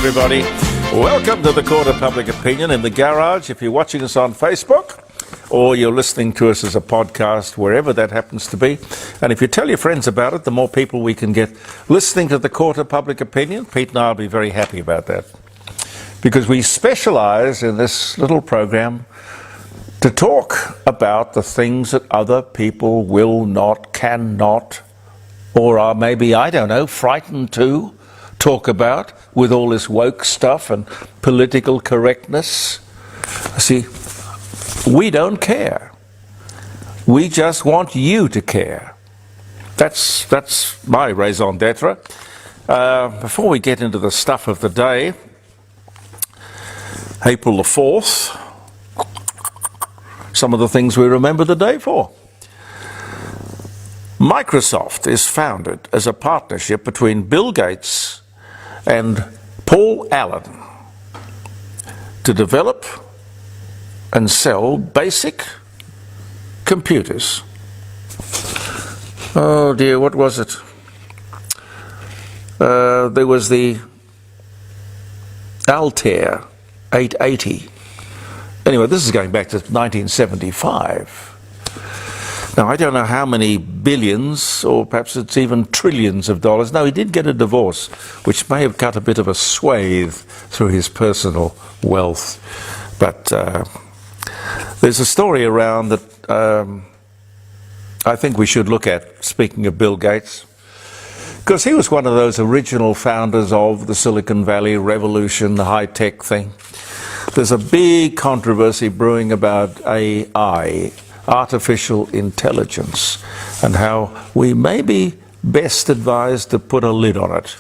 everybody. Welcome to the Court of Public Opinion in the garage. If you're watching us on Facebook or you're listening to us as a podcast, wherever that happens to be. And if you tell your friends about it, the more people we can get listening to the Court of Public Opinion. Pete and I will be very happy about that. Because we specialize in this little program to talk about the things that other people will not, cannot, or are maybe, I don't know, frightened to talk about with all this woke stuff and political correctness. See, we don't care. We just want you to care. That's my raison d'etre. Before we get into the stuff of the day, April the 4th, some of the things we remember the day for. Microsoft is founded as a partnership between Bill Gates and Paul Allen to develop and sell basic computers. Oh dear, what was it? There was the Altair 880. Anyway, this is going back to 1975. Now, I don't know how many billions, or perhaps it's even trillions of dollars. No, he did get a divorce, which may have cut a bit of a swathe through his personal wealth. But there's a story around that I think we should look at, speaking of Bill Gates, because he was one of those original founders of the Silicon Valley revolution, the high-tech thing. There's a big controversy brewing about AI, artificial intelligence, and how we may be best advised to put a lid on it.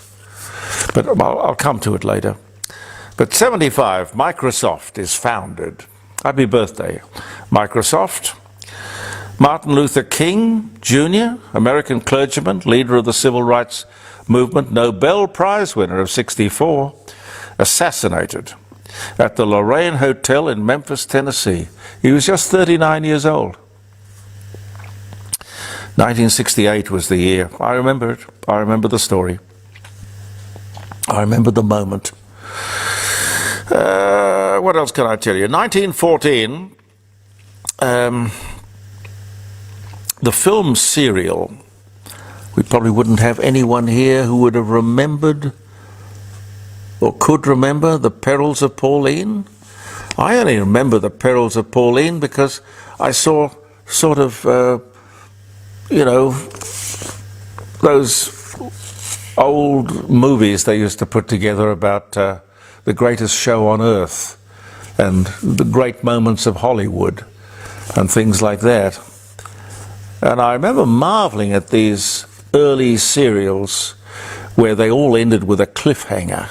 But I'll come to it later. But 75, Microsoft is founded. Happy birthday, Microsoft. Martin Luther King Jr., American clergyman, leader of the civil rights movement, Nobel Prize winner of '64, assassinated at the Lorraine Hotel in Memphis, Tennessee. He was just 39 years old. 1968 was the year. I remember it. I remember the story. I remember the moment. What else can I tell you? 1914, the film Serial. We probably wouldn't have anyone here who would have remembered or could remember The Perils of Pauline. I only remember The Perils of Pauline because I saw sort of, those old movies they used to put together about the greatest show on earth and the great moments of Hollywood and things like that. And I remember marveling at these early serials where they all ended with a cliffhanger.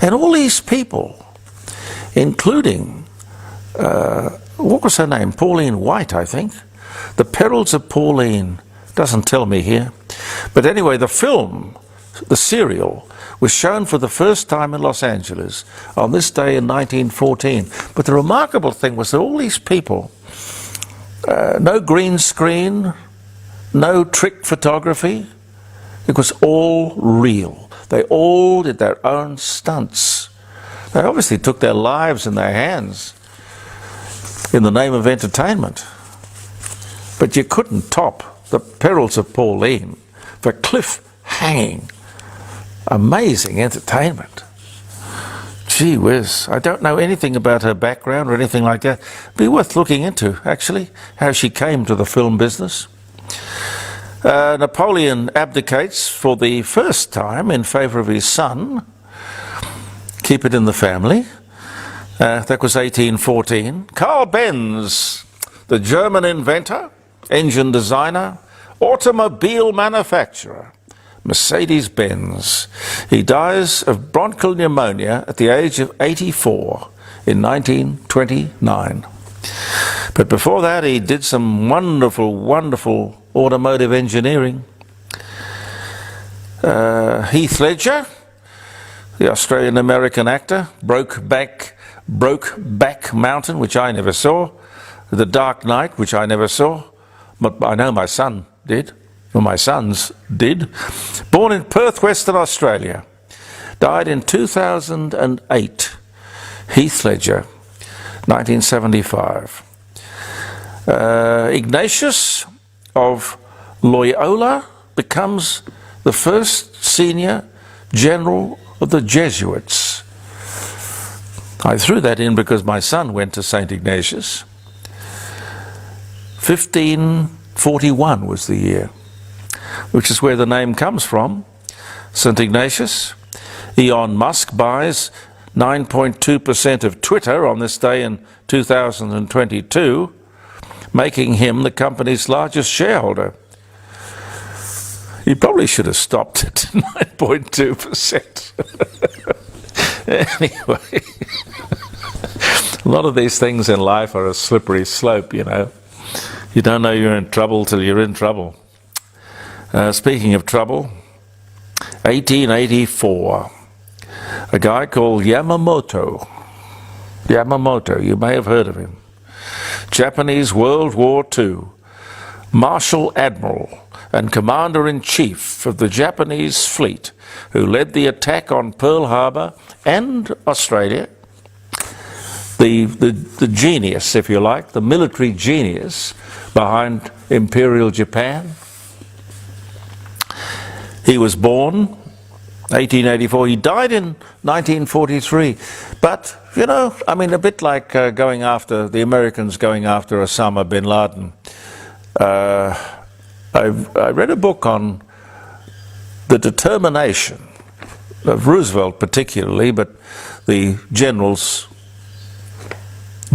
And all these people, including, what was her name? Pauline White, I think. The Perils of Pauline, doesn't tell me here. But anyway, the film, the serial, was shown for the first time in Los Angeles on this day in 1914. But the remarkable thing was that all these people, no green screen, no trick photography, it was all real. They all did their own stunts. They obviously took their lives in their hands in the name of entertainment. But you couldn't top The Perils of Pauline for cliff-hanging, amazing entertainment. Gee whiz, I don't know anything about her background or anything like that. Be worth looking into, actually, how she came to the film business. Napoleon abdicates for the first time in favour of his son. Keep it in the family. That was 1814. Carl Benz, the German inventor, engine designer, automobile manufacturer, Mercedes-Benz. He dies of bronchial pneumonia at the age of 84 in 1929. But before that, he did some wonderful, wonderful automotive engineering. Heath Ledger, the Australian-American actor, Brokeback Mountain, which I never saw, The Dark Knight, which I never saw, but I know my son did, or my sons did. Born in Perth, Western Australia, died in 2008. Heath Ledger, 1975. Ignatius of Loyola becomes the first senior general of the Jesuits. I threw that in because my son went to St. Ignatius. 1541 was the year, which is where the name comes from, St. Ignatius. Elon Musk buys 9.2% of Twitter on this day in 2022, making him the company's largest shareholder. He probably should have stopped at 9.2%. Anyway, a lot of these things in life are a slippery slope, you know. You don't know you're in trouble till you're in trouble. Speaking of trouble, 1884, a guy called Yamamoto. Yamamoto, you may have heard of him. Japanese World War II, Marshal Admiral and Commander-in-Chief of the Japanese fleet, who led the attack on Pearl Harbor and Australia. The genius, if you like, the military genius behind Imperial Japan. He was born 1884. He died in 1943. But, you know, I mean, a bit like going after the Americans going after Osama bin Laden. I read a book on the determination of Roosevelt particularly, but the generals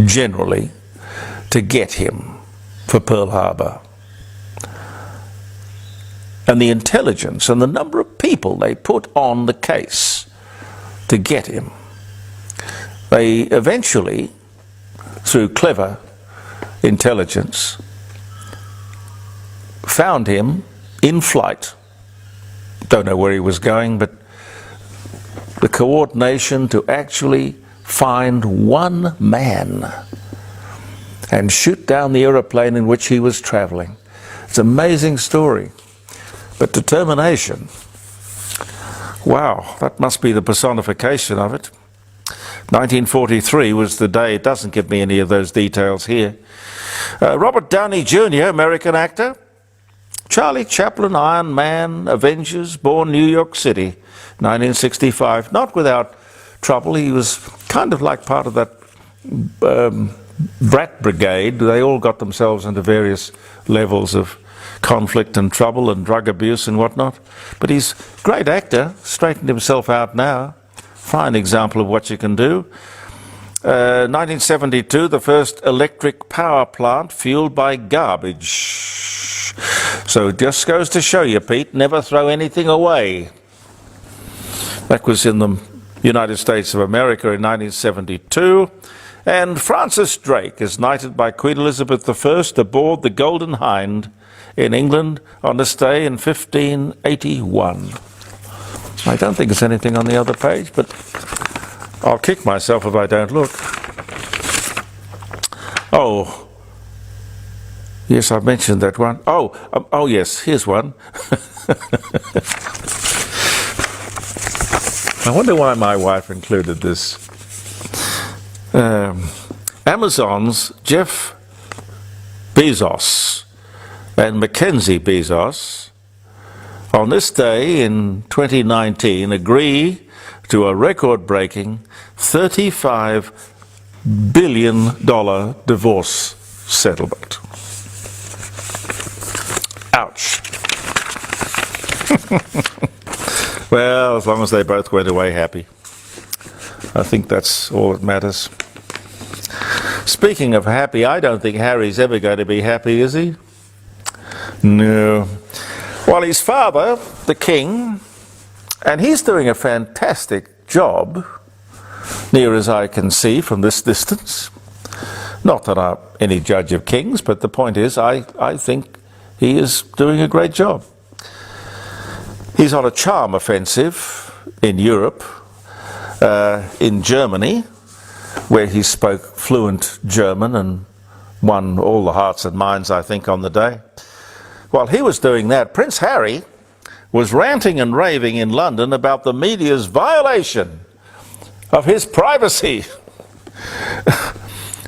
generally, to get him for Pearl Harbor. And the intelligence and the number of people they put on the case to get him. They eventually, through clever intelligence, found him in flight. Don't know where he was going, but the coordination to actually find one man and shoot down the aeroplane in which he was traveling. It's an amazing story. But determination, wow, that must be the personification of it. 1943 was the day. It doesn't give me any of those details here. Robert Downey Jr., American actor. Charlie Chaplin, Iron Man, Avengers, born New York City, 1965. Not without trouble. He was kind of like part of that brat brigade. They all got themselves into various levels of conflict and trouble and drug abuse and whatnot. But he's a great actor, straightened himself out now. Fine example of what you can do. 1972, the first electric power plant fueled by garbage. So it just goes to show you, Pete, never throw anything away. That was in the United States of America in 1972. And Francis Drake is knighted by Queen Elizabeth I aboard the Golden Hind in England on this day in 1581. I don't think there's anything on the other page, but I'll kick myself if I don't look. Oh, yes, I've mentioned that one. Oh yes, here's one. I wonder why my wife included this. Amazon's Jeff Bezos and Mackenzie Bezos on this day in 2019 agree to a record-breaking $35 billion divorce settlement. Ouch. Well, as long as they both went away happy. I think that's all that matters. Speaking of happy, I don't think Harry's ever going to be happy, is he? No. Well, his father, the king, and he's doing a fantastic job, near as I can see from this distance. Not that I'm any judge of kings, but the point is, I think he is doing a great job. He's on a charm offensive in Europe, in Germany, where he spoke fluent German and won all the hearts and minds, I think, on the day. While he was doing that, Prince Harry was ranting and raving in London about the media's violation of his privacy.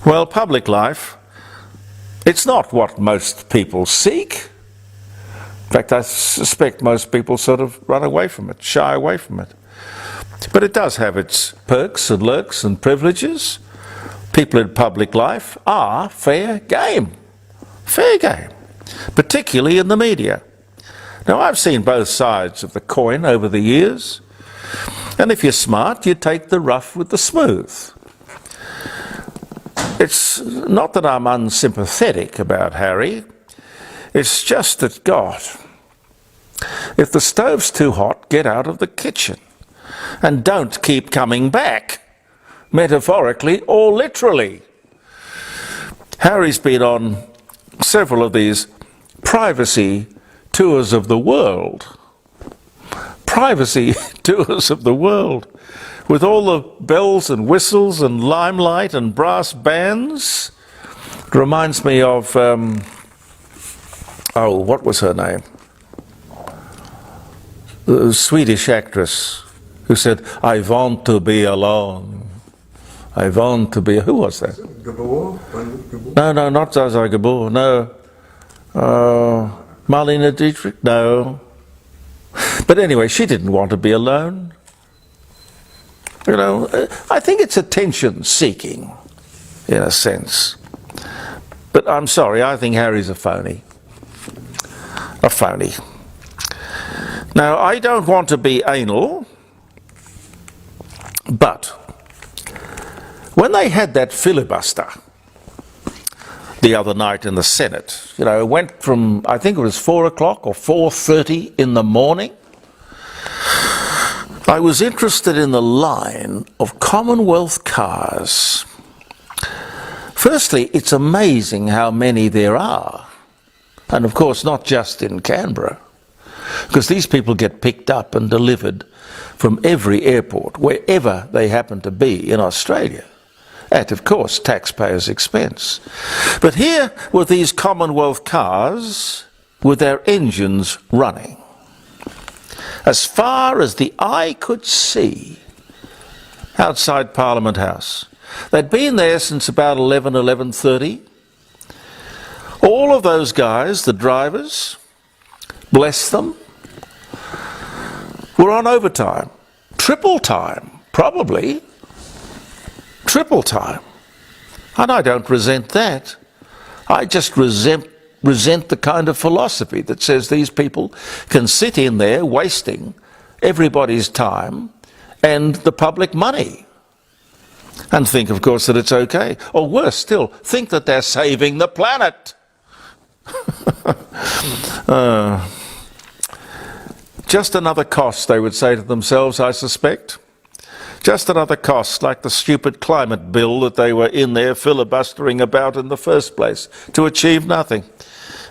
Well, public life, it's not what most people seek. In fact, I suspect most people sort of run away from it, shy away from it. But it does have its perks and lurks and privileges. People in public life are fair game, particularly in the media. Now, I've seen both sides of the coin over the years, and if you're smart, you take the rough with the smooth. It's not that I'm unsympathetic about Harry, it's just that, God, if the stove's too hot, get out of the kitchen. And don't keep coming back, metaphorically or literally. Harry's been on several of these privacy tours of the world. Privacy tours of the world, with all the bells and whistles and limelight and brass bands. It reminds me of, what was her name? The Swedish actress who said, "I want to be alone. I want to be..." Who was that? Gabor? No, not Zaza Gabor. No. Marlene Dietrich? No. But anyway, she didn't want to be alone. You know, I think it's attention-seeking, in a sense. But I'm sorry, I think Harry's a phony. A phony. Now, I don't want to be anal, but when they had that filibuster the other night in the Senate, you know, it went from, I think it was 4 o'clock or 4:30 in the morning, I was interested in the line of Commonwealth cars. Firstly, it's amazing how many there are. And of course, not just in Canberra, because these people get picked up and delivered from every airport, wherever they happen to be in Australia, at, of course, taxpayers' expense. But here were these Commonwealth cars with their engines running. As far as the eye could see, outside Parliament House. They'd been there since about 11:30. All of those guys, the drivers, bless them, were on overtime. Triple time, probably. Triple time. And I don't resent that. I just resent the kind of philosophy that says these people can sit in there wasting everybody's time and the public money and think, of course, that it's okay. Or worse still, think that they're saving the planet. Just another cost, they would say to themselves, I suspect. Just another cost, like the stupid climate bill that they were in there filibustering about in the first place, to achieve nothing.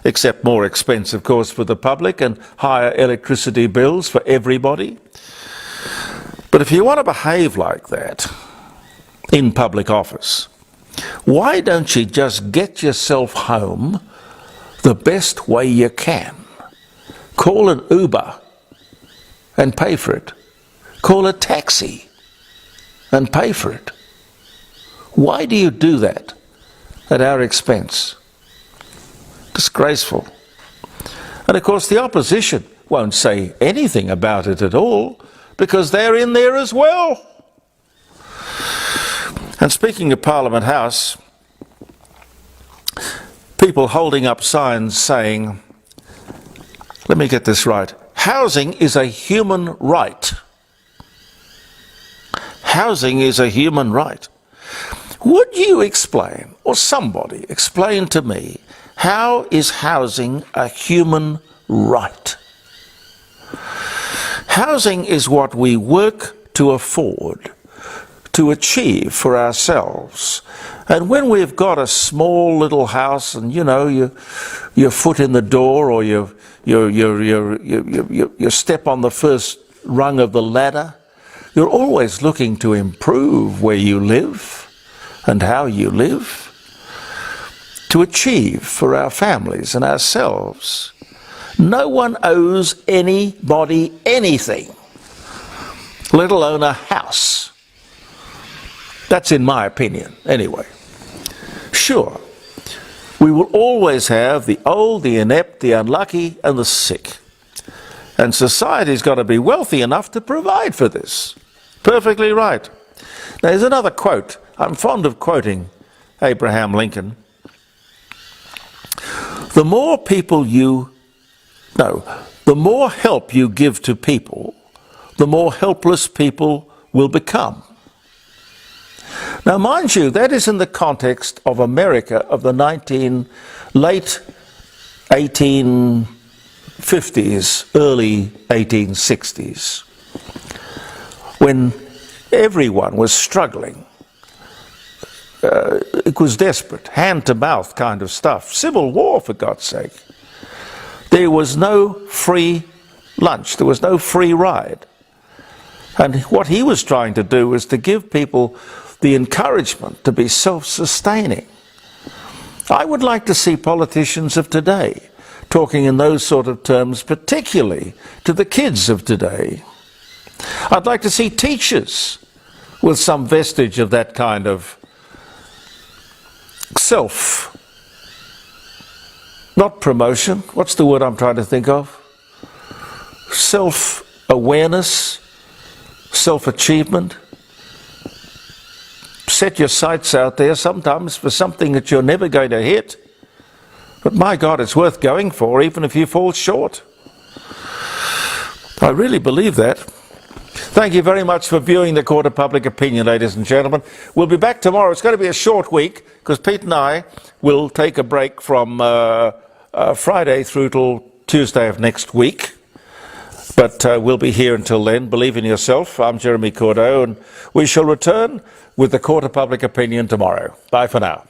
Except more expense, of course, for the public and higher electricity bills for everybody. But if you want to behave like that in public office, why don't you just get yourself home the best way you can? Call an Uber and pay for it. Call a taxi and pay for it. Why do you do that at our expense? Disgraceful. And of course the opposition won't say anything about it at all because they're in there as well. And speaking of Parliament House, people holding up signs saying, let me get this right, housing is a human right. Housing is a human right. Would you explain, or somebody explain to me, how is housing a human right? Housing is what we work to afford, to achieve for ourselves. And when we've got a small little house and, you know, your foot in the door or you step on the first rung of the ladder, you're always looking to improve where you live and how you live, to achieve for our families and ourselves. No one owes anybody anything, let alone a house. That's in my opinion, anyway. Sure, we will always have the old, the inept, the unlucky, and the sick. And society's got to be wealthy enough to provide for this. Perfectly right. Now, there's another quote. I'm fond of quoting Abraham Lincoln. The more help you give to people, the more helpless people will become. Now, mind you, that is in the context of America of the late 1850s, early 1860s, when everyone was struggling. It was desperate, hand-to-mouth kind of stuff. Civil war, for God's sake. There was no free lunch. There was no free ride. And what he was trying to do was to give people the encouragement to be self-sustaining. I would like to see politicians of today talking in those sort of terms, particularly to the kids of today. I'd like to see teachers with some vestige of that kind of not promotion, what's the word I'm trying to think of? Self-awareness, self-achievement. Set your sights out there sometimes for something that you're never going to hit. But my God, it's worth going for, even if you fall short. I really believe that. Thank you very much for viewing the Court of Public Opinion, ladies and gentlemen. We'll be back tomorrow. It's going to be a short week because Pete and I will take a break from Friday through till Tuesday of next week. But we'll be here until then. Believe in yourself. I'm Jeremy Cordeaux, and we shall return with the Court of Public Opinion tomorrow. Bye for now.